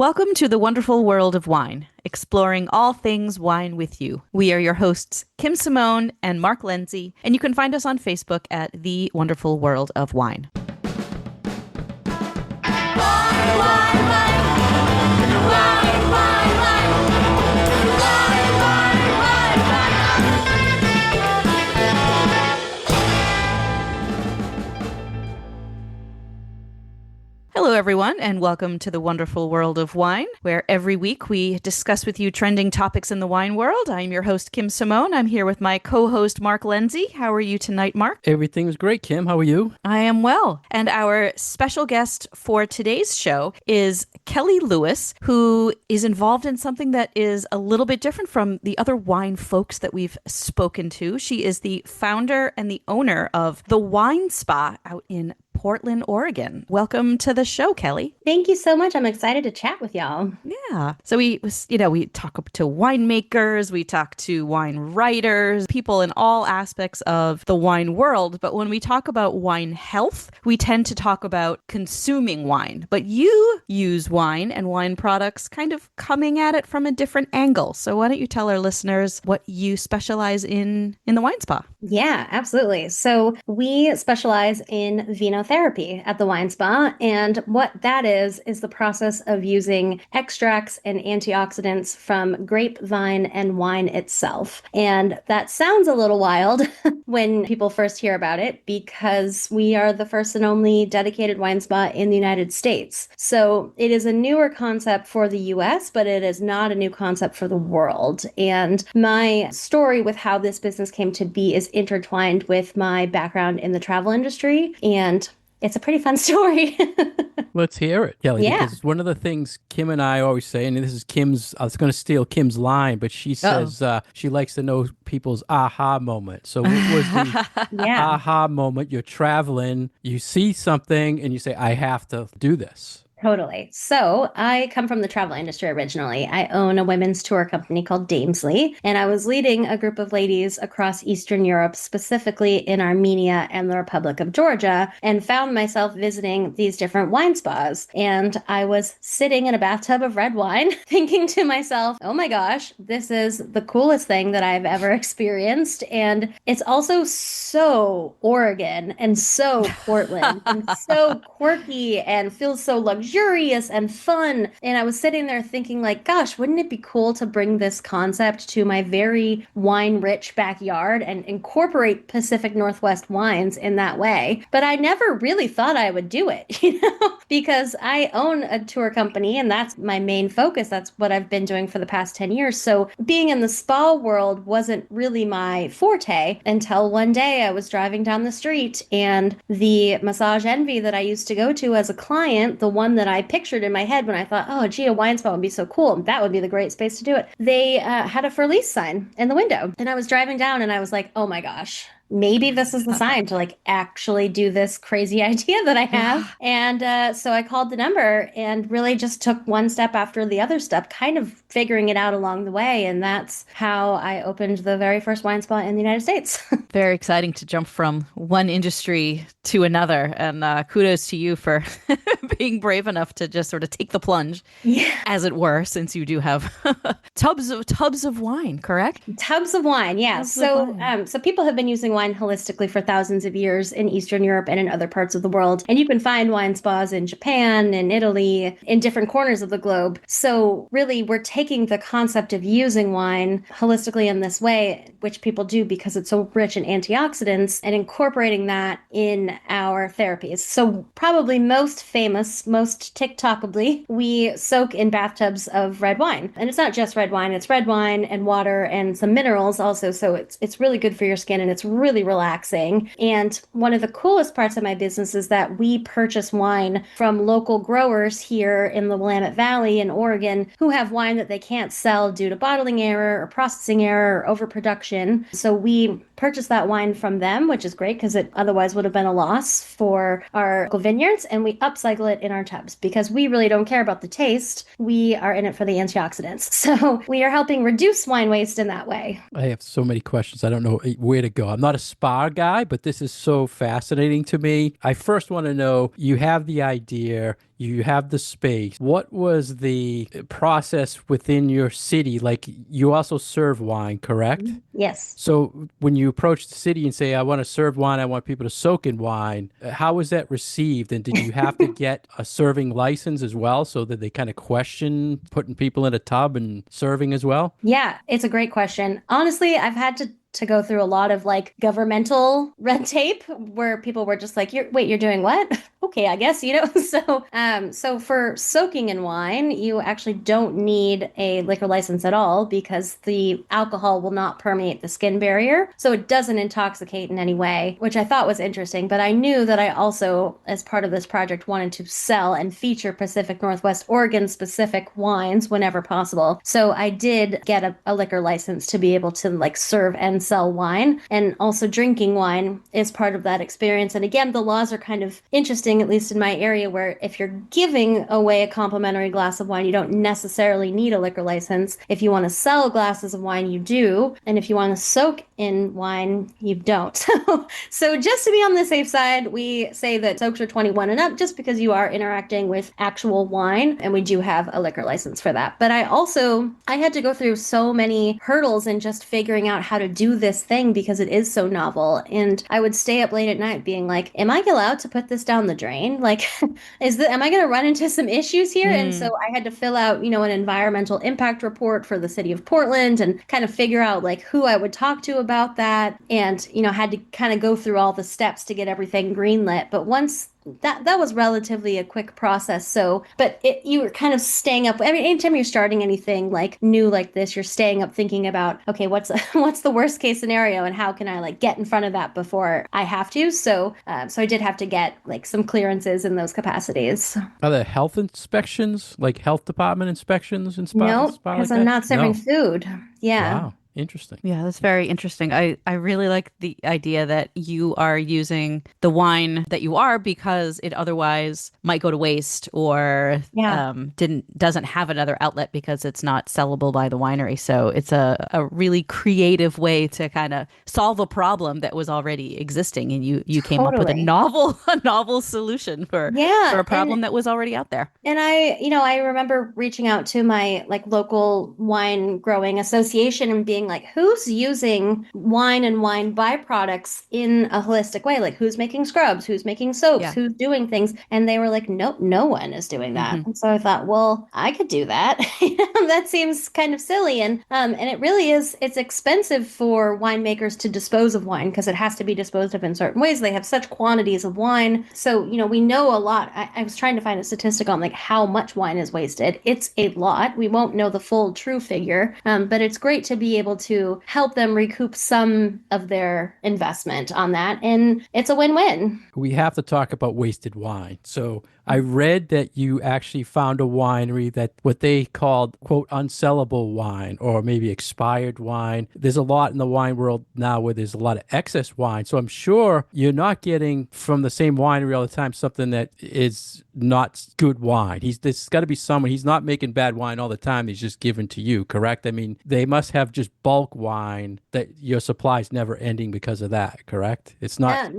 Welcome to the wonderful world of wine, exploring all things wine with you. We are your hosts, Kim Simone and Mark Lenzi, and you can find us on Facebook at The Wonderful World of Wine. Hello, everyone, and welcome to the wonderful world of wine, where every week we discuss with you trending topics in the wine world. I'm your host, Kim Simone. I'm here with my co-host, Mark Lenzi. How are you tonight, Mark? Everything's great, Kim. How are you? I am well. And our special guest for today's show is Kelly Lewis, who is involved in something that is a little bit different from the other wine folks that we've spoken to. She is the founder and the owner of the Wine Spa out in Portland, Oregon. Welcome to the show, Kelly. Thank you so much. I'm excited to chat with y'all. Yeah. So we talk to winemakers, we talk to wine writers, people in all aspects of the wine world. But when we talk about wine health, we tend to talk about consuming wine. But you use wine and wine products kind of coming at it from a different angle. So why don't you tell our listeners what you specialize in the Wine Spa? Yeah, absolutely. So we specialize in Vino therapy at the Wine Spa. And what that is the process of using extracts and antioxidants from grapevine and wine itself. And that sounds a little wild when people first hear about it, because we are the first and only dedicated wine spa in the United States. So it is a newer concept for the US, but it is not a new concept for the world. And my story with how this business came to be is intertwined with my background in the travel industry. And it's a pretty fun story. Let's hear it, Kelly. Yeah. Because one of the things Kim and I always say, and this is Kim's, I was going to steal Kim's line, but she says she likes to know people's aha moment. So what was the aha moment? You're traveling, you see something, and you say, I have to do this. Totally. So I come from the travel industry originally. I own a women's tour company called Damesley, and I was leading a group of ladies across Eastern Europe, specifically in Armenia and the Republic of Georgia, and found myself visiting these different wine spas. And I was sitting in a bathtub of red wine thinking to myself, oh my gosh, this is the coolest thing that I've ever experienced. And it's also so Oregon and so Portland and so quirky and feels so luxurious and fun. And I was sitting there thinking, like, gosh, wouldn't it be cool to bring this concept to my very wine-rich backyard and incorporate Pacific Northwest wines in that way? But I never really thought I would do it, because I own a tour company and that's my main focus. That's what I've been doing for the past 10 years. So being in the spa world wasn't really my forte until one day I was driving down the street and the Massage Envy that I used to go to as a client, the one that I pictured in my head when I thought, oh, gee, a wine spa would be so cool. That would be the great space to do it. They had a for lease sign in the window. And I was driving down and I was like, oh my gosh, maybe this is the sign to like actually do this crazy idea that I have. And so I called the number and really just took one step after the other step, kind of figuring it out along the way. And that's how I opened the very first wine spa in the United States. Very exciting to jump from one industry to another. And kudos to you for being brave enough to just sort of take the plunge, as it were, since you do have tubs of wine, correct? Tubs of wine, yeah. So people have been using wine holistically for thousands of years in Eastern Europe and in other parts of the world. And you can find wine spas in Japan and Italy, in different corners of the globe. So really, we're taking the concept of using wine holistically in this way, which people do because it's so rich in antioxidants, and incorporating that in our therapies. So probably most famous, most TikTokably, we soak in bathtubs of red wine. And it's not just red wine, it's red wine and water and some minerals also. So it's really good for your skin and it's really relaxing. And one of the coolest parts of my business is that we purchase wine from local growers here in the Willamette Valley in Oregon who have wine that they can't sell due to bottling error or processing error or overproduction. So we purchase that wine from them, which is great because it otherwise would have been a loss for our local vineyards, and we upcycle it in our tubs because we really don't care about the taste. We are in it for the antioxidants. So we are helping reduce wine waste in that way. I have so many questions. I don't know where to go. I'm not a spa guy, but this is so fascinating to me. I first want to know, you have the idea, you have the space. What was the process within your city? Like, you also serve wine, correct? Yes. So when you approach the city and say, I want to serve wine, I want people to soak in wine, how was that received? And did you have to get a serving license as well so that they kind of question putting people in a tub and serving as well? Yeah, it's a great question. Honestly, I've had to go through a lot of like governmental red tape where people were just like, you're doing what? Okay, I guess, So for soaking in wine, you actually don't need a liquor license at all because the alcohol will not permeate the skin barrier. So it doesn't intoxicate in any way, which I thought was interesting. But I knew that I also, as part of this project, wanted to sell and feature Pacific Northwest Oregon specific wines whenever possible. So I did get a liquor license to be able to like serve and sell wine, and also drinking wine is part of that experience. And again, the laws are kind of interesting, at least in my area, where if you're giving away a complimentary glass of wine, you don't necessarily need a liquor license. If you want to sell glasses of wine, you do. And if you want to soak in wine, you don't. So just to be on the safe side, we say that soaks are 21 and up just because you are interacting with actual wine, and we do have a liquor license for that. But I had to go through so many hurdles in just figuring out how to do this thing because it is so novel. And I would stay up late at night being like, am I allowed to put this down the drain? Like, am I going to run into some issues here? And so I had to fill out, an environmental impact report for the city of Portland and kind of figure out like who I would talk to about that. And, had to kind of go through all the steps to get everything greenlit. But once that was relatively a quick process. So, but you were kind of staying up. I mean, anytime you're starting anything like new like this, you're staying up thinking about, okay, what's the worst case scenario, and how can I like get in front of that before I have to? So I did have to get like some clearances in those capacities. Are there health inspections, like health department inspections and Nope, spot like because I'm that? not serving No. food. Yeah. Wow. Interesting. Yeah, that's very interesting. I really like the idea that you are using the wine that you are because it otherwise might go to waste or Yeah. doesn't have another outlet because it's not sellable by the winery. So it's a really creative way to kind of solve a problem that was already existing, and you came up with a Totally. novel solution for Yeah. a problem that was already out there. And I remember reaching out to my like local wine growing association and being like, who's using wine and wine byproducts in a holistic way? Like who's making scrubs, who's making soaps, Yeah. who's doing things? And they were like, nope, no one is doing that. Hmm. And so I thought, well, I could do that. That seems kind of silly. And it really is, it's expensive for winemakers to dispose of wine because it has to be disposed of in certain ways. They have such quantities of wine. So, we know a lot. I was trying to find a statistic on like how much wine is wasted. It's a lot. We won't know the full true figure, but it's great to be able to help them recoup some of their investment on that. And it's a win-win. We have to talk about wasted wine. So I read that you actually found a winery that what they called, quote, unsellable wine or maybe expired wine. There's a lot in the wine world now where there's a lot of excess wine. So I'm sure you're not getting from the same winery all the time something that is not good wine. There's got to be someone, he's not making bad wine all the time. He's just given to you, correct? I mean, they must have just bulk wine that your supply is never ending because of that, correct? It's not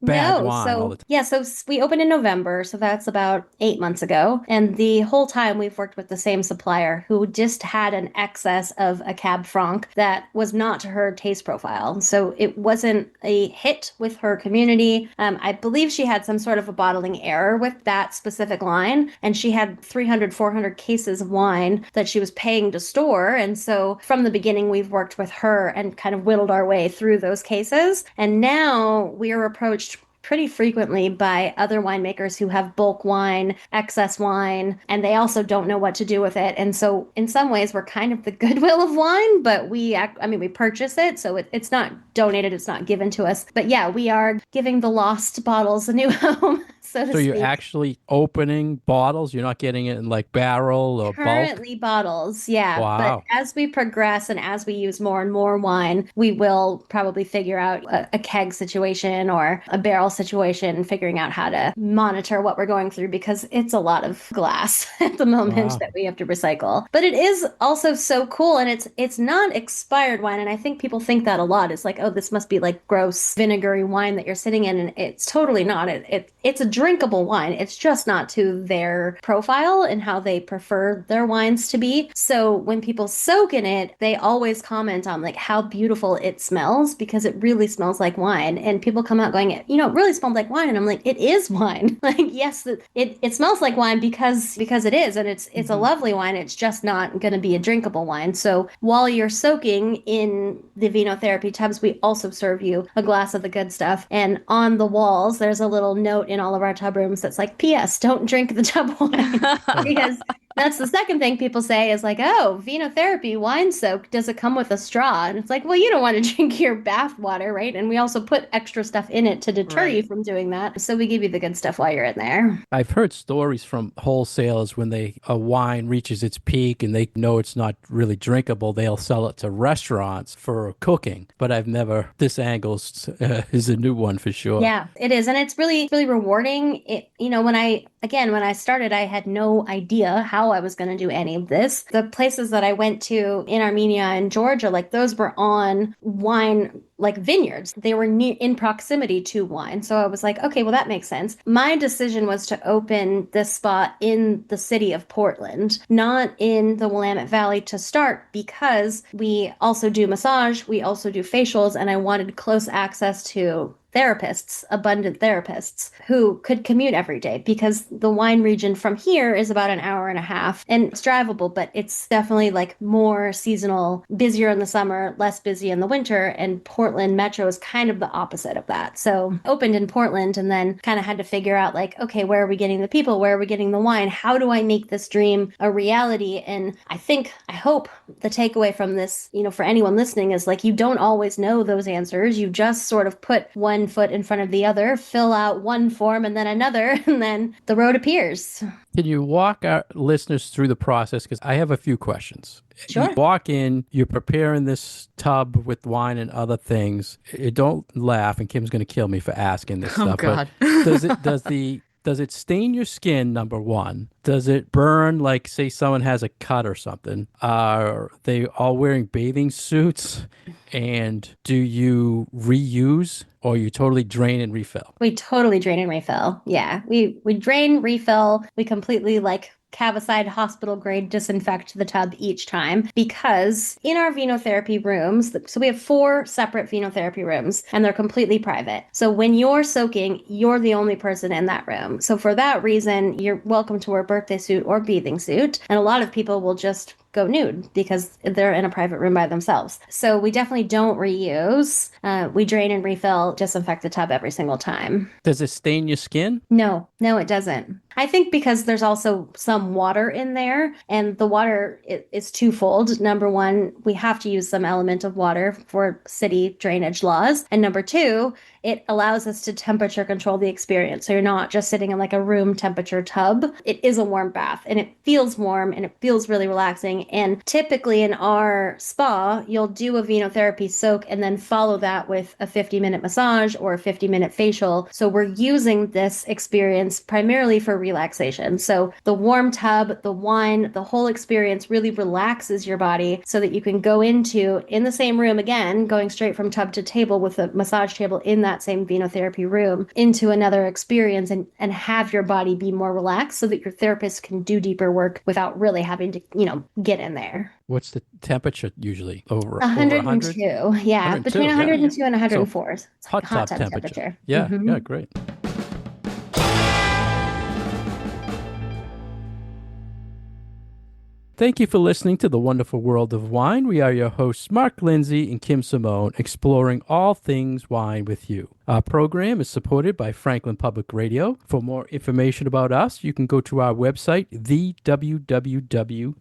bad No, wine all the so time. yeah, we opened in November, so that's about 8 months ago. And the whole time we've worked with the same supplier who just had an excess of a Cab Franc that was not to her taste profile. So it wasn't a hit with her community. I believe she had some sort of a bottling error with that specific line, and she had 300, 400 cases of wine that she was paying to store. And so from the beginning, we've worked with her and kind of whittled our way through those cases. And now we are approached pretty frequently by other winemakers who have bulk wine, excess wine, and they also don't know what to do with it. And so in some ways we're kind of the Goodwill of wine, but we purchase it. So it's not donated, it's not given to us. But yeah, we are giving the lost bottles a new home, so to So you're speak. actually opening bottles? You're not getting it in like barrel or bulk? Currently bottles, yeah. But Wow. as we progress and as we use more and more wine, we will probably figure out a keg situation or a barrel situation, figuring out how to monitor what we're going through because it's a lot of glass at the moment Wow. that we have to recycle. But it is also so cool, and it's not expired wine, and I think people think that a lot. It's like, oh, this must be like gross vinegary wine that you're sitting in, and it's totally not. It's a drinkable wine. It's just not to their profile and how they prefer their wines to be. So when people soak in it, they always comment on like how beautiful it smells because it really smells like wine. And people come out going, it really smells like wine. And I'm like, it is wine. Like, yes, it smells like wine because it is, and it's a lovely wine. It's just not going to be a drinkable wine. So while you're soaking in the vinotherapy tubs, we also serve you a glass of the good stuff. And on the walls, there's a little note in all of our tub rooms that's like, P.S. Don't drink the tub wine. Because that's the second thing people say is like, oh, vinotherapy, wine soak, does it come with a straw? And it's like, well, you don't want to drink your bath water, right? And we also put extra stuff in it to deter you from doing that. So we give you the good stuff while you're in there. I've heard stories from wholesalers when a wine reaches its peak and they know it's not really drinkable, they'll sell it to restaurants for cooking. But I've never, this angle is a new one for sure. Yeah, it is. And it's really, really rewarding. When I started, I had no idea how I was going to do any of this. The places that I went to in Armenia and Georgia, like those were on wine, like vineyards. They were in proximity to wine. So I was like, okay, well, that makes sense. My decision was to open this spot in the city of Portland, not in the Willamette Valley to start, because we also do massage, we also do facials, and I wanted close access to therapists, abundant therapists who could commute every day, because the wine region from here is about an hour and a half and it's drivable, but it's definitely like more seasonal, busier in the summer, less busy in the winter. And Portland Metro is kind of the opposite of that. So opened in Portland and then kind of had to figure out like, okay, where are we getting the people? Where are we getting the wine? How do I make this dream a reality? And I hope the takeaway from this, for anyone listening is like, you don't always know those answers. You just sort of put one foot in front of the other, fill out one form and then another, and then the road appears. Can you walk our listeners through the process? Because I have a few questions. Sure. You walk in, you're preparing this tub with wine and other things. Don't laugh, and Kim's going to kill me for asking this stuff. God. But does it stain your skin, number one? Does it burn, like, say, someone has a cut or something? Are they all wearing bathing suits? And do you reuse, or you totally drain and refill? We totally drain and refill. Yeah. We drain, refill. We completely Cavicide hospital grade disinfect the tub each time, because in our vinotherapy rooms, so we have 4 separate vinotherapy rooms and they're completely private. So when you're soaking, you're the only person in that room. So for that reason, you're welcome to wear a birthday suit or bathing suit. And a lot of people will just go nude because they're in a private room by themselves. So we definitely don't reuse. We drain and refill, disinfect the tub every single time. Does it stain your skin? No, it doesn't. I think because there's also some water in there, and the water is twofold. Number one, we have to use some element of water for city drainage laws. And number two, it allows us to temperature control the experience. So you're not just sitting in like a room temperature tub. It is a warm bath and it feels warm and it feels really relaxing. And typically in our spa, you'll do a vinotherapy soak and then follow that with a 50-minute massage or a 50-minute facial. So we're using this experience primarily for relaxation. So the warm tub, the wine, the whole experience really relaxes your body so that you can go in the same room again, going straight from tub to table with a massage table in that same vinotherapy room, into another experience and have your body be more relaxed so that your therapist can do deeper work without really having to, get in there. What's the temperature usually? Over 102. Yeah, 102, between 102 yeah. and 104. So hot tub temperature. Yeah, Mm-hmm. Yeah, great. Thank you for listening to The Wonderful World of Wine. We are your hosts, Mark Lenzi and Kim Simone, exploring all things wine with you. Our program is supported by Franklin Public Radio. For more information about us, you can go to our website, thewww.wine.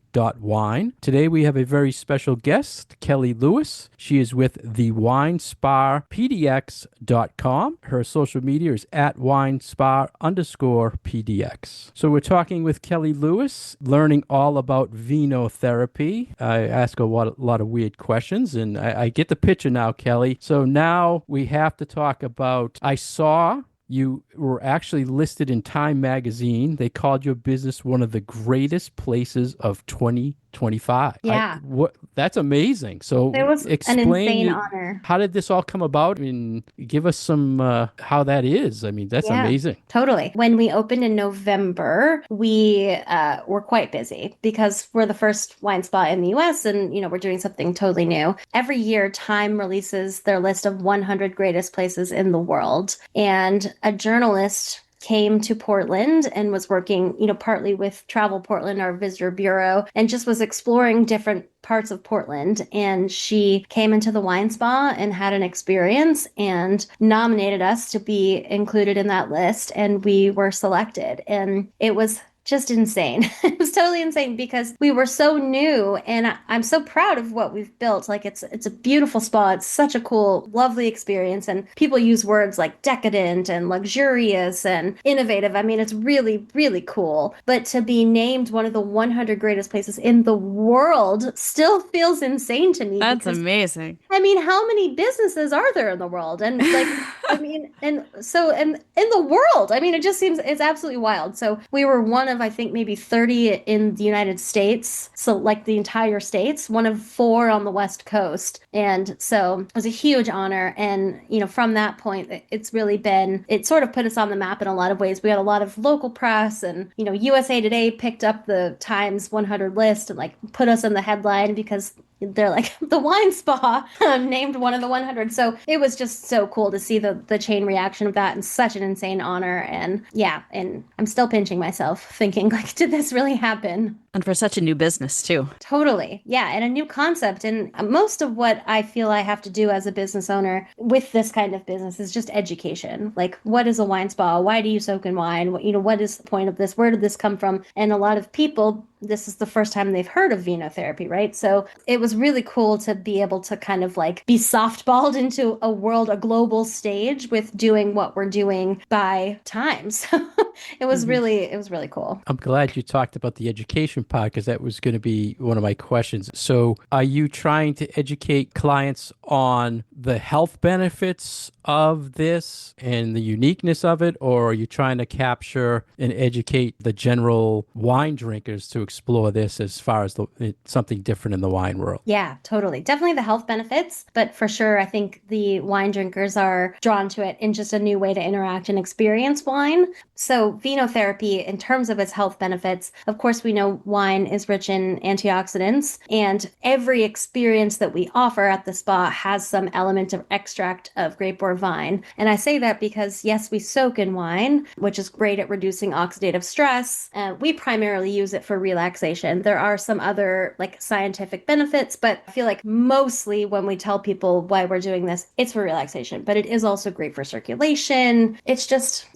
Today we have a very special guest, Kelly Lewis. She is with thewinesparpdx.com. Her social media is at winespar_PDX. So we're talking with Kelly Lewis, learning all about vinotherapy. I ask a lot of weird questions, and I get the picture now, Kelly. So now we have to talk about, I saw you were actually listed in Time magazine. They called your business one of the greatest places of 2020. 25. Yeah. That's amazing. So It was an explain insane honor. how did this all come about? I mean, give us some how that is. I mean, that's Yeah, amazing. totally. When we opened in November, we were quite busy because we're the first wine spa in the US and, we're doing something totally new. Every year, Time releases their list of 100 greatest places in the world. And a journalist came to Portland and was working, partly with Travel Portland, our visitor bureau, and just was exploring different parts of Portland. And she came into the wine spa and had an experience and nominated us to be included in that list. And we were selected. And it was just insane. It was totally insane because we were so new and I'm so proud of what we've built. Like it's a beautiful spa. It's such a cool, lovely experience. And people use words like decadent and luxurious and innovative. I mean, it's really, really cool. But to be named one of the 100 greatest places in the world still feels insane to me. That's amazing. I mean, how many businesses are there in the world? And like, I mean, and in the world, I mean, it just seems it's absolutely wild. So we were one of, I think, maybe 30 in the United States. So like the entire states, one of 4 on the West Coast. And so it was a huge honor. And, from that point, it's really been, it sort of put us on the map in a lot of ways. We had a lot of local press and, USA Today picked up the Times 100 list and like put us in the headline because they're like the wine spa named one of the 100. So it was just so cool to see the chain reaction of that and such an insane honor. And yeah, and I'm still pinching myself thinking like, did this really happen? And for such a new business too. Totally. Yeah. And a new concept. And most of what I feel I have to do as a business owner with this kind of business is just education. Like, what is a wine spa? Why do you soak in wine? What is the point of this? Where did this come from? And a lot of people, this is the first time they've heard of vinotherapy, right? So it was really cool to be able to kind of like be softballed into a global stage with doing what we're doing by times. It was really cool. I'm glad you talked about the education part because that was going to be one of my questions. So are you trying to educate clients on the health benefits of this and the uniqueness of it, or are you trying to capture and educate the general wine drinkers to explore this as far as something different in the wine world? Yeah, totally. Definitely the health benefits, but for sure, I think the wine drinkers are drawn to it in just a new way to interact and experience wine. So vinotherapy, in terms of its health benefits, of course, we know wine is rich in antioxidants, and every experience that we offer at the spa has some element of extract of grape or vine. And I say that because, yes, we soak in wine, which is great at reducing oxidative stress. We primarily use it for relaxation. There are some other like scientific benefits, but I feel like mostly when we tell people why we're doing this, it's for relaxation, but it is also great for circulation. It's just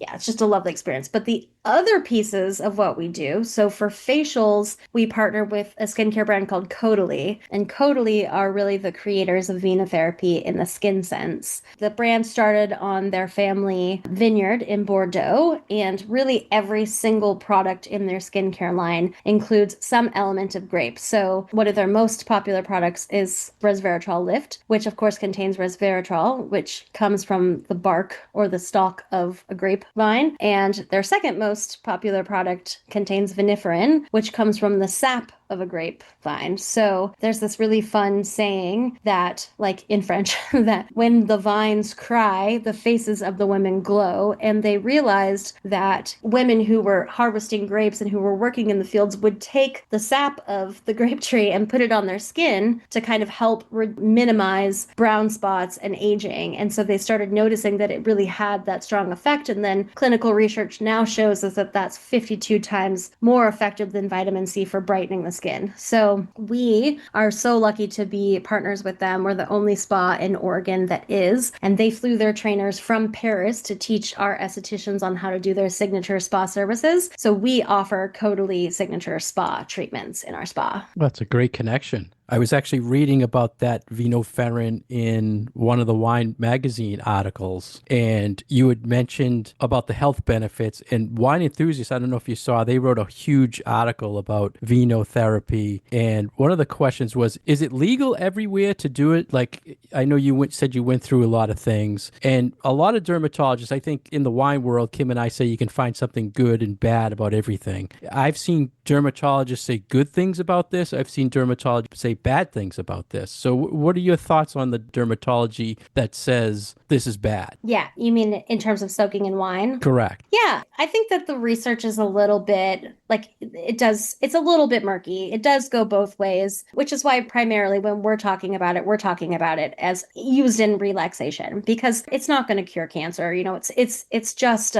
a lovely experience. But the other pieces of what we do, so for facials, we partner with a skincare brand called Caudalie, and Caudalie are really the creators of vinotherapy in the skin sense. The brand started on their family vineyard in Bordeaux, and really every single product in their skincare line includes some element of grape. So one of their most popular products is resveratrol lift, which of course contains resveratrol, which comes from the bark or the stalk of a grapevine. And their second most popular product contains viniferin, which comes from the sap of a grapevine. So there's this really fun saying that, like in French, that when the vines cry, the faces of the women glow. And they realized that women who were harvesting grapes and who were working in the fields would take the sap of the grape tree and put it on their skin to kind of help minimize brown spots and aging. And so they started noticing that it really had that strong effect. And then clinical research now shows us that that's 52 times more effective than vitamin C for brightening the skin. So we are so lucky to be partners with them. We're the only spa in Oregon that is, and they flew their trainers from Paris to teach our estheticians on how to do their signature spa services. So we offer Caudalie signature spa treatments in our spa. That's a great connection. I was actually reading about that vinoferrin in one of the wine magazine articles, and you had mentioned about the health benefits. And Wine Enthusiasts, I don't know if you saw, they wrote a huge article about vinotherapy. And one of the questions was, is it legal everywhere to do it? Like, I know said you went through a lot of things, and a lot of dermatologists, I think in the wine world, Kim and I say you can find something good and bad about everything. I've seen dermatologists say good things about this. I've seen dermatologists say bad things about this. So what are your thoughts on the dermatology that says this is bad? Yeah, you mean in terms of soaking in wine? Correct. Yeah, I think that the research is a little bit like it's a little bit murky. It does go both ways, which is why primarily when we're talking about it as used in relaxation because it's not going to cure cancer. You know, it's just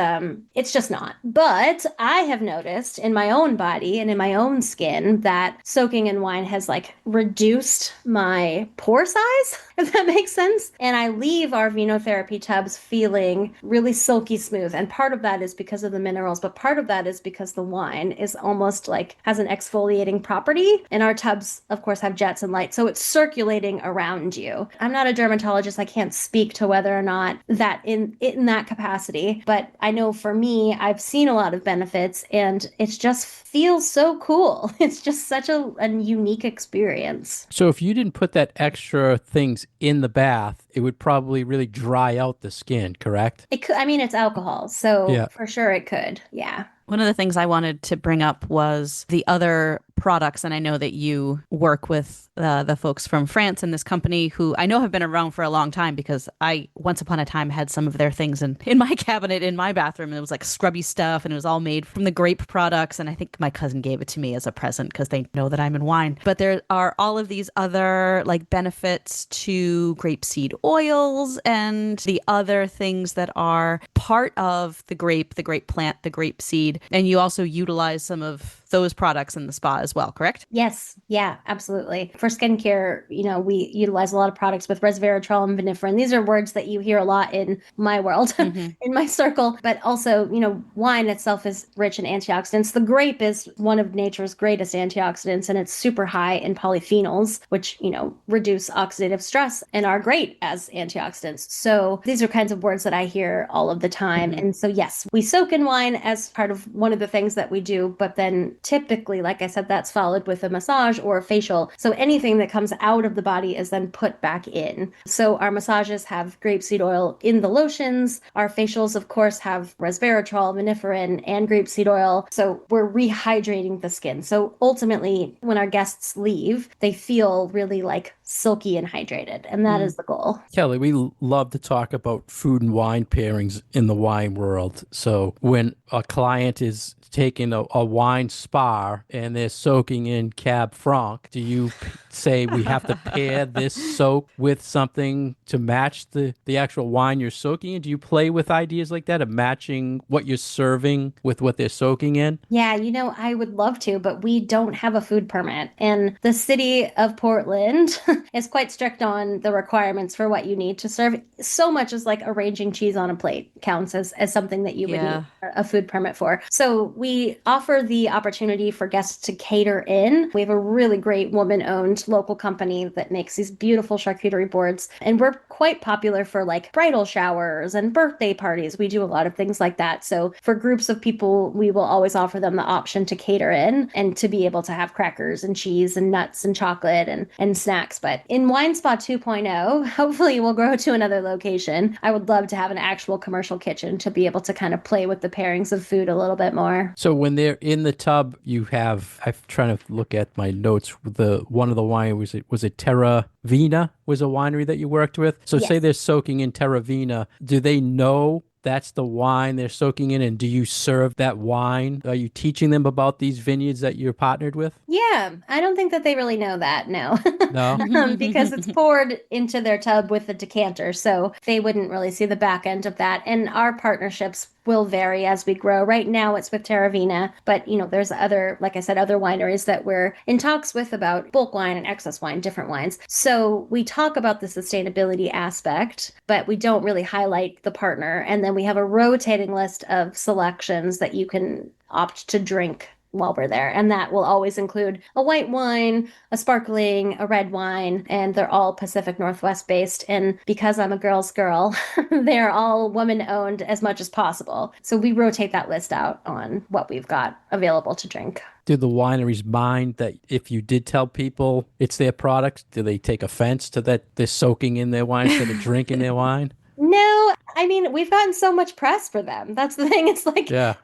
not. But I have noticed in my own body and in my own skin that soaking in wine has like reduced my pore size, if that makes sense. And I leave our vinotherapy tubs feeling really silky smooth. And part of that is because of the minerals, but part of that is because the wine is almost like has an exfoliating property. And our tubs, of course, have jets and light. So it's circulating around you. I'm not a dermatologist. I can't speak to whether or not that in that capacity. But I know for me, I've seen a lot of benefits and it just feels so cool. It's just such a unique experience. So if you didn't put that extra things in the bath, it would probably really dry out the skin, correct? It could, I mean, it's alcohol, so Yeah. for sure it could. Yeah. One of the things I wanted to bring up was the other products, and I know that you work with the folks from France in this company who I know have been around for a long time because I once upon a time had some of their things in my cabinet in my bathroom, and it was like scrubby stuff, and it was all made from the grape products, and I think my cousin gave it to me as a present because they know that I'm in wine. But there are all of these other like benefits to grapeseed oils and the other things that are part of the grape plant, the grape seed, and you also utilize some of those products in the spa as well, correct? Yes. Yeah, absolutely. For skincare, you know, we utilize a lot of products with resveratrol and vinifera. These are words that you hear a lot in my world, in my circle. But also, you know, wine itself is rich in antioxidants. The grape is one of nature's greatest antioxidants, and it's super high in polyphenols, which, you know, reduce oxidative stress and are great as antioxidants. So these are kinds of words that I hear all of the time. And so, yes, we soak in wine as part of one of the things that we do, but then typically, like I said, that's followed with a massage or a facial. So anything that comes out of the body is then put back in. So our massages have grapeseed oil in the lotions. Our facials, of course, have resveratrol, viniferin, and grapeseed oil. So we're rehydrating the skin. So ultimately, when our guests leave, they feel really like silky and hydrated. And that is the goal. Kelly, we love to talk about food and wine pairings in the wine world. So when a client is taking a wine spa and they're soaking in Cab Franc, do you say we have to pair this soak with something to match the actual wine you're soaking in? Do you play with ideas like that of matching what you're serving with what they're soaking in? Yeah, you know, I would love to, but we don't have a food permit. And the city of Portland is quite strict on the requirements for what you need to serve. So much as like arranging cheese on a plate counts as something that you would need a food permit for. So we offer the opportunity for guests to cater in. We have a really great woman-owned local company that makes these beautiful charcuterie boards. And we're quite popular for like bridal showers and birthday parties. We do a lot of things like that. So for groups of people, we will always offer them the option to cater in and to be able to have crackers and cheese and nuts and chocolate and snacks. But in Wine Spa 2.0, hopefully we'll grow to another location. I would love to have an actual commercial kitchen to be able to kind of play with the pairings of food a little bit more. So when they're in the tub, you have, I'm trying to look at my notes, one of the wine, was it Terra Vina was a winery that you worked with? So Yes. say they're soaking in Terra Vina, do they know that's the wine they're soaking in, and do you serve that wine? Are you teaching them about these vineyards that you're partnered with? Yeah, I don't think that they really know that, no. No? Because it's poured into their tub with a decanter, so they wouldn't really see the back end of that. And our partnerships will vary as we grow. Right now it's with Terravina, but you know, there's other, like I said, other wineries that we're in talks with about bulk wine and excess wine, different wines. So we talk about the sustainability aspect, but we don't really highlight the partner. And then we have a rotating list of selections that you can opt to drink while we're there. And that will always include a white wine, a sparkling, a red wine, and they're all Pacific Northwest based. And because I'm a girl's girl, they're all woman owned as much as possible. So we rotate that list out on what we've got available to drink. Do the wineries mind that if you did tell people it's their product, do they take offense to that they're soaking in their wine instead of drinking their wine? No, I mean, we've gotten so much press for them. That's the thing. It's like, Yeah.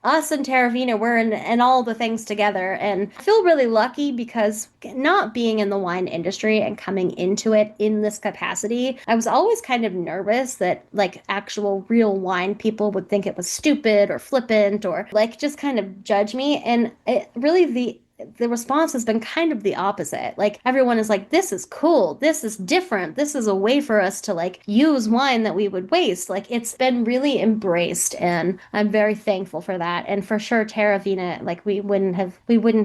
us and Vino, we're in all the things together. And I feel really lucky because not being in the wine industry and coming into it in this capacity, I was always kind of nervous that like actual real wine people would think it was stupid or flippant or like just kind of judge me. And the response has been kind of the opposite. Like everyone is like, this is cool. This is different. This is a way for us to like use wine that we would waste. Like it's been really embraced and I'm very thankful for that. And for sure, Terravina, like we wouldn't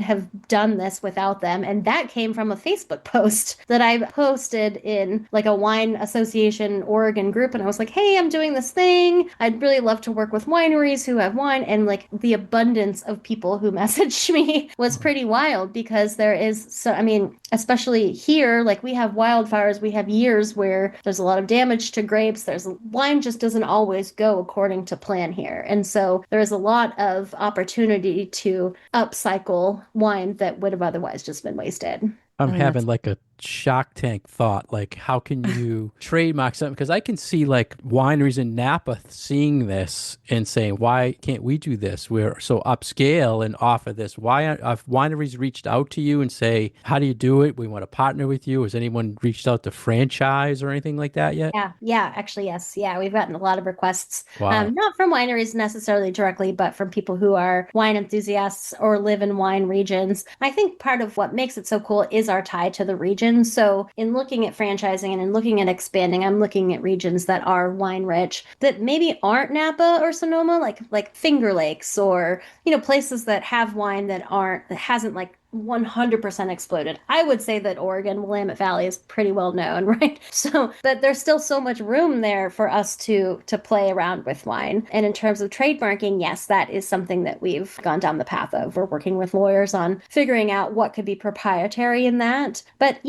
have done this without them. And that came from a Facebook post that I posted in like a wine association Oregon group. And I was like, hey, I'm doing this thing. I'd really love to work with wineries who have wine. And like the abundance of people who messaged me was pretty wild because there is so I mean especially here like we have wildfires, we have years where there's a lot of damage to grapes, wine just doesn't always go according to plan here, and so there is a lot of opportunity to upcycle wine that would have otherwise just been wasted. I'm having like a Shark Tank thought, like how can you trademark something? Because I can see like wineries in Napa seeing this and saying, why can't we do this? We're so upscale and offer this. Why have wineries reached out to you and say, how do you do it? We want to partner with you. Has anyone reached out to franchise or anything like that yet? Yeah, actually, yes. Yeah, we've gotten a lot of requests. Wow. Not from wineries necessarily directly, but from people who are wine enthusiasts or live in wine regions. I think part of what makes it so cool is our tie to the region. So in looking at franchising and in looking at expanding, I'm looking at regions that are wine rich, that maybe aren't Napa or Sonoma, like Finger Lakes or, places that have wine that hasn't like 100% exploded. I would say that Oregon, Willamette Valley is pretty well known, right? So that there's still so much room there for us to play around with wine. And in terms of trademarking, yes, that is something that we've gone down the path of. We're working with lawyers on figuring out what could be proprietary in that. But,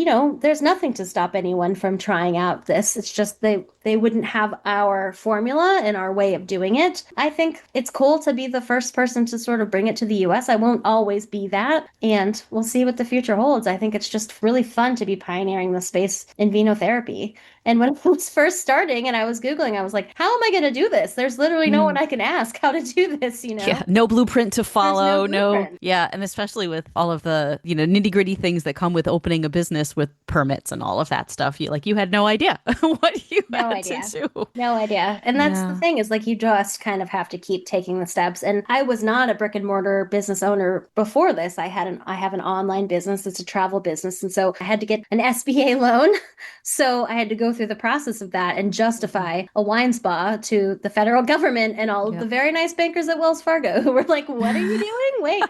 there's nothing to stop anyone from trying out this. It's just they wouldn't have our formula and our way of doing it. I think it's cool to be the first person to sort of bring it to the US. I won't always be that. And we'll see what the future holds. I think it's just really fun to be pioneering the space in vinotherapy. And when it was first starting and I was Googling, I was like, how am I going to do this? There's literally no one I can ask how to do this, Yeah, no blueprint to follow. No. Yeah. And especially with all of the, nitty gritty things that come with opening a business with permits and all of that stuff. You had no idea what you had to do. No idea. And that's the thing is like, you just kind of have to keep taking the steps. And I was not a brick and mortar business owner before this. I have an online business. It's a travel business. And so I had to get an SBA loan. So I had to go through the process of that and justify a wine spa to the federal government and all of the very nice bankers at Wells Fargo who were like, what are you doing? Wait.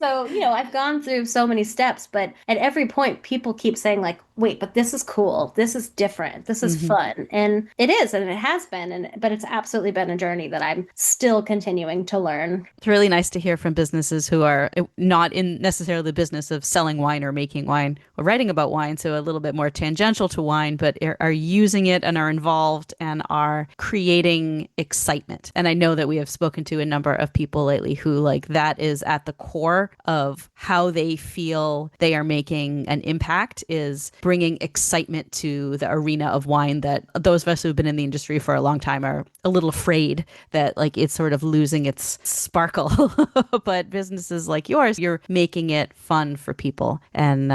So, I've gone through so many steps, but at every point people keep saying like, wait, but this is cool. This is different. This is fun. And it is, and it has been, but it's absolutely been a journey that I'm still continuing to learn. It's really nice to hear from businesses who are not in necessarily the business of selling wine or making wine or writing about wine, so a little bit more tangential to wine, but are using it and are involved and are creating excitement. And I know that we have spoken to a number of people lately who like that is at the core of how they feel they are making an impact, is bringing excitement to the arena of wine that those of us who've been in the industry for a long time are a little afraid that like it's sort of losing its sparkle. But businesses like yours, you're making it fun for people and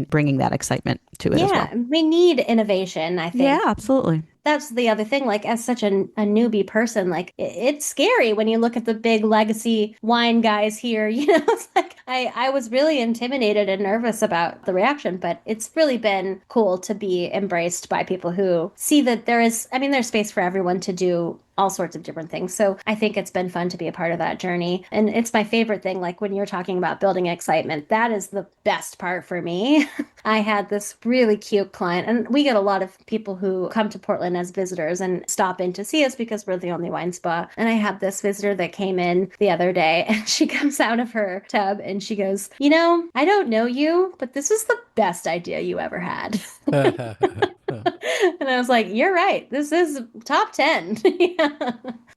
bringing that excitement to it as well. Yeah, we need innovation, I think. Yeah, absolutely. That's the other thing, like as such a newbie person, like it's scary when you look at the big legacy wine guys here, it's like, I was really intimidated and nervous about the reaction, but it's really been cool to be embraced by people who see that there's space for everyone to do all sorts of different things. So I think it's been fun to be a part of that journey. And it's my favorite thing. Like when you're talking about building excitement, that is the best part for me. I had this really cute client, and we get a lot of people who come to Portland as visitors and stop in to see us because we're the only wine spa. And I had this visitor that came in the other day, and she comes out of her tub and she goes, I don't know you, but this is the best idea you ever had. And I was like, you're right. This is top 10. Yeah.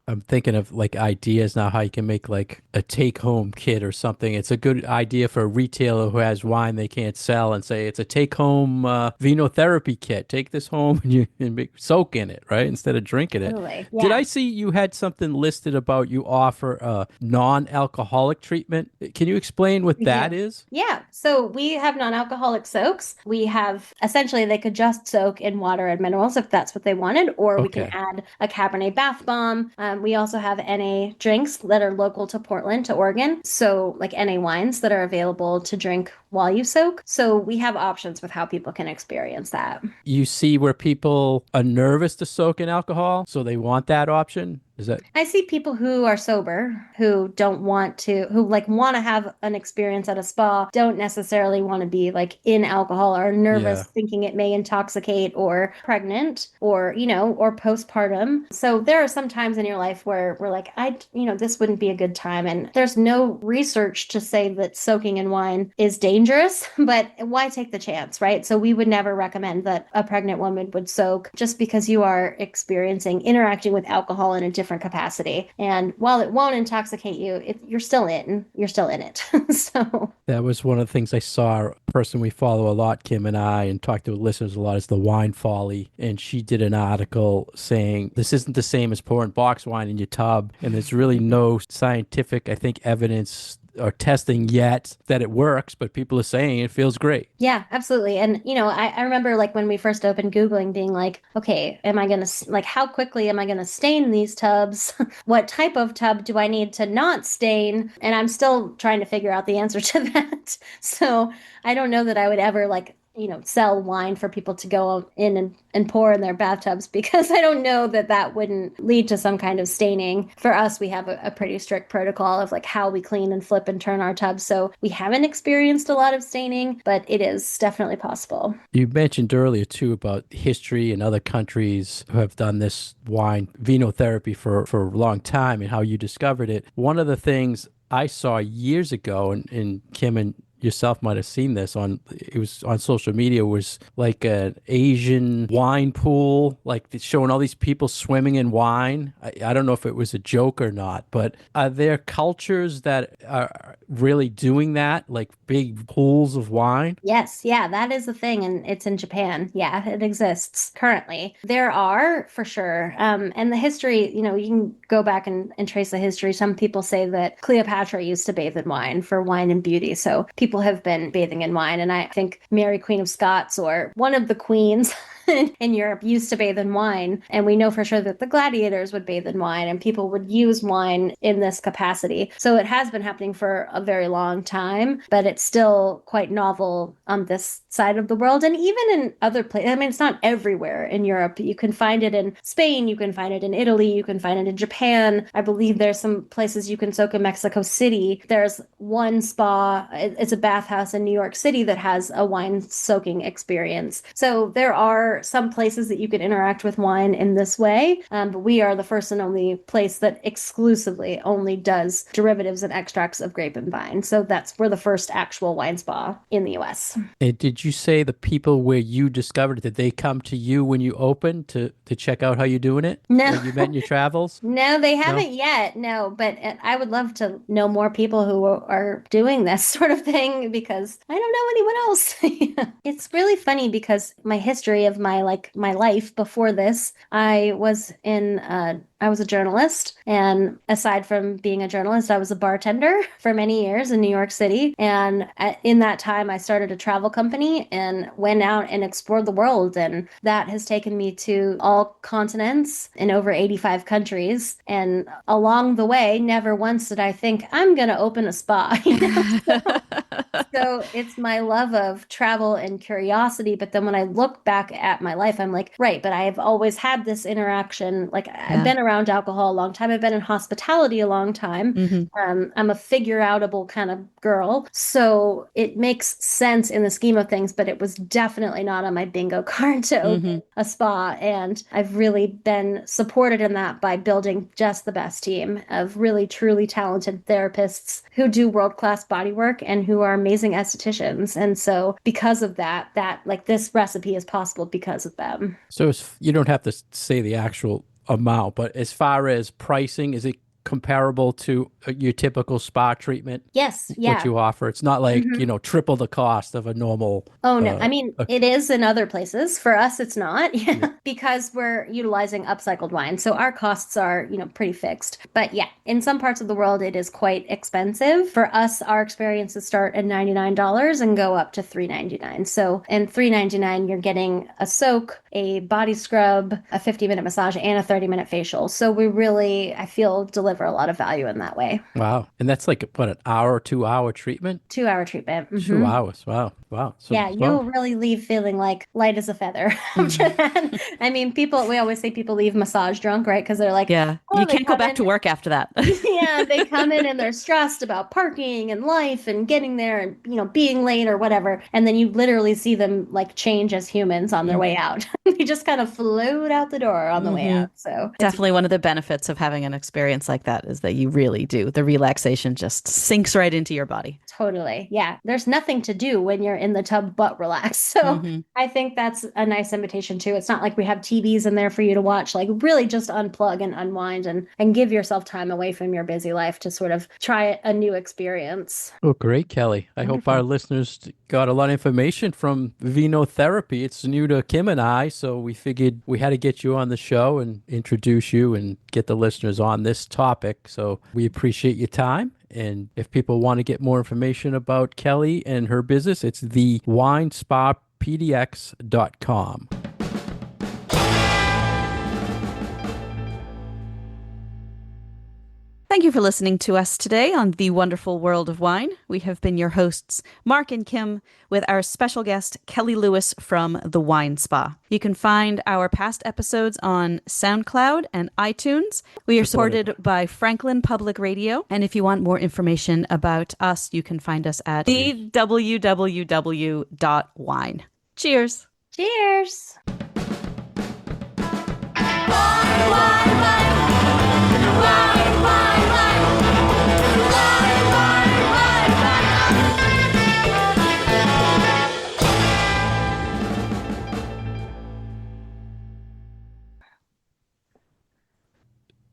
I'm thinking of like ideas now how you can make like a take-home kit or something. It's a good idea for a retailer who has wine they can't sell and say it's a take-home Vino therapy kit. Take this home and soak in it, right? Instead of drinking it. Totally. Did Yeah. I see you had something listed about you offer a non-alcoholic treatment? Can you explain what that is? Yeah. So we have non-alcoholic soaks. We have essentially they could just soak in water and minerals if that's what they wanted, or we can Okay. add a Cabernet bath bomb. We also have NA drinks that are local to Portland, to Oregon. So like NA wines that are available to drink while you soak. So we have options with how people can experience that. You see where people are nervous to soak in alcohol, so they want that option? Is that I see people who are sober who don't want to, who like want to have an experience at a spa, don't necessarily want to be like in alcohol or nervous yeah. thinking it may intoxicate or pregnant or, or postpartum. So there are some times in your life where we're like, this wouldn't be a good time. And there's no research to say that soaking in wine is dangerous, but why take the chance, right? So we would never recommend that a pregnant woman would soak just because you are interacting with alcohol in a different capacity. And while it won't intoxicate you, you're still in it. So That was one of the things I saw. A person we follow a lot, Kim and I, and talk to listeners a lot, is the wine folly. And she did an article saying this isn't the same as pouring box wine in your tub. And there's really no scientific, I think, evidence or testing yet that it works, but people are saying it feels great. yeah, absolutely. And, I remember like when we first opened Googling being like, okay, how quickly am I going to stain these tubs? What type of tub do I need to not stain? And I'm still trying to figure out the answer to that. So I don't know that I would ever sell wine for people to go in and pour in their bathtubs because I don't know that wouldn't lead to some kind of staining. For us, we have a pretty strict protocol of like how we clean and flip and turn our tubs. So we haven't experienced a lot of staining, but it is definitely possible. You mentioned earlier too about history and other countries who have done this wine vino therapy for a long time and how you discovered it. One of the things I saw years ago, and Kim and yourself might have seen this it was on social media, was like an Asian wine pool, like showing all these people swimming in wine. I don't know if it was a joke or not, but are there cultures that are really doing that, like big pools of wine? Yes, yeah, that is the thing, and it's in Japan. Yeah, it exists currently. There are for sure, and the history. You can go back and trace the history. Some people say that Cleopatra used to bathe in wine for wine and beauty, so people have been bathing in wine, and I think Mary, Queen of Scots, or one of the queens in Europe used to bathe in wine. And we know for sure that the gladiators would bathe in wine and people would use wine in this capacity. So it has been happening for a very long time, but it's still quite novel on this side of the world. And even in other places, I mean, it's not everywhere in Europe. You can find it in Spain, you can find it in Italy, you can find it in Japan. I believe there's some places you can soak in Mexico City. There's one spa, it's a bathhouse in New York City that has a wine soaking experience. So there are some places that you can interact with wine in this way, but we are the first and only place that exclusively only does derivatives and extracts of grape and vine. So we're the first actual wine spa in the US. And did you say the people where you discovered, did they come to you when you opened to check out how you're doing it? No. That you met in your travels? No, they haven't yet. No, but I would love to know more people who are doing this sort of thing because I don't know anyone else. It's really funny because my history of my life before this, I was in I was a journalist. And aside from being a journalist, I was a bartender for many years in New York City. And in that time, I started a travel company and went out and explored the world. And that has taken me to all continents in over 85 countries. And along the way, never once did I think, I'm going to open a spa. So it's my love of travel and curiosity. But then when I look back at my life, I'm like, right, but I've always had this interaction. Like I've been around alcohol a long time. I've been in hospitality a long time. I'm a figure outable kind of girl. So it makes sense in the scheme of things, but it was definitely not on my bingo card to open a spa. And I've really been supported in that by building just the best team of really, truly talented therapists who do world-class body work and who are amazing estheticians. And so because of that like this recipe is possible because of them. So you don't have to say the actual amount, but as far as pricing, is it comparable to your typical spa treatment? Yes, yeah. What you offer? It's not like, triple the cost of a normal. Oh, no. I mean, it is in other places. For us, it's not because we're utilizing upcycled wine. So our costs are, pretty fixed. But yeah, in some parts of the world, it is quite expensive. For us, our experiences start at $99 and go up to $3.99. So in $3.99, you're getting a soak, a body scrub, a 50-minute massage, and a 30-minute facial. So we really, I feel, deliver a lot of value in that way. Wow. And that's like, what, an hour, 2-hour treatment? 2-hour treatment. 2 hours. Wow. So, yeah, you'll really leave feeling like light as a feather after that. I mean, we always say people leave massage drunk, right? Because they're like, you can't go back to work after that. Yeah, they come in and they're stressed about parking and life and getting there and, being late or whatever. And then you literally see them like change as humans on their way out. They just kind of float out the door on the way out. So definitely one of the benefits of having an experience like that is that you really do. The relaxation just sinks right into your body. Totally. Yeah. There's nothing to do when you're in the tub but relax. So I think that's a nice invitation too. It's not like we have TVs in there for you to watch, like really just unplug and unwind and give yourself time away from your busy life to sort of try a new experience. Oh, great, Kelly. I hope our listeners got a lot of information from Vino Therapy. It's new to Kim and I, so we figured we had to get you on the show and introduce you and get the listeners on this topic. So we appreciate your time. And if people want to get more information about Kelly and her business, it's thewinespa.pdx.com. Thank you for listening to us today on The Wonderful World of Wine. We have been your hosts, Mark and Kim, with our special guest, Kelly Lewis from The Wine Spa. You can find our past episodes on SoundCloud and iTunes. We are supported by Franklin Public Radio. And if you want more information about us, you can find us at www.wine. Cheers. Cheers. Wine, wine, wine.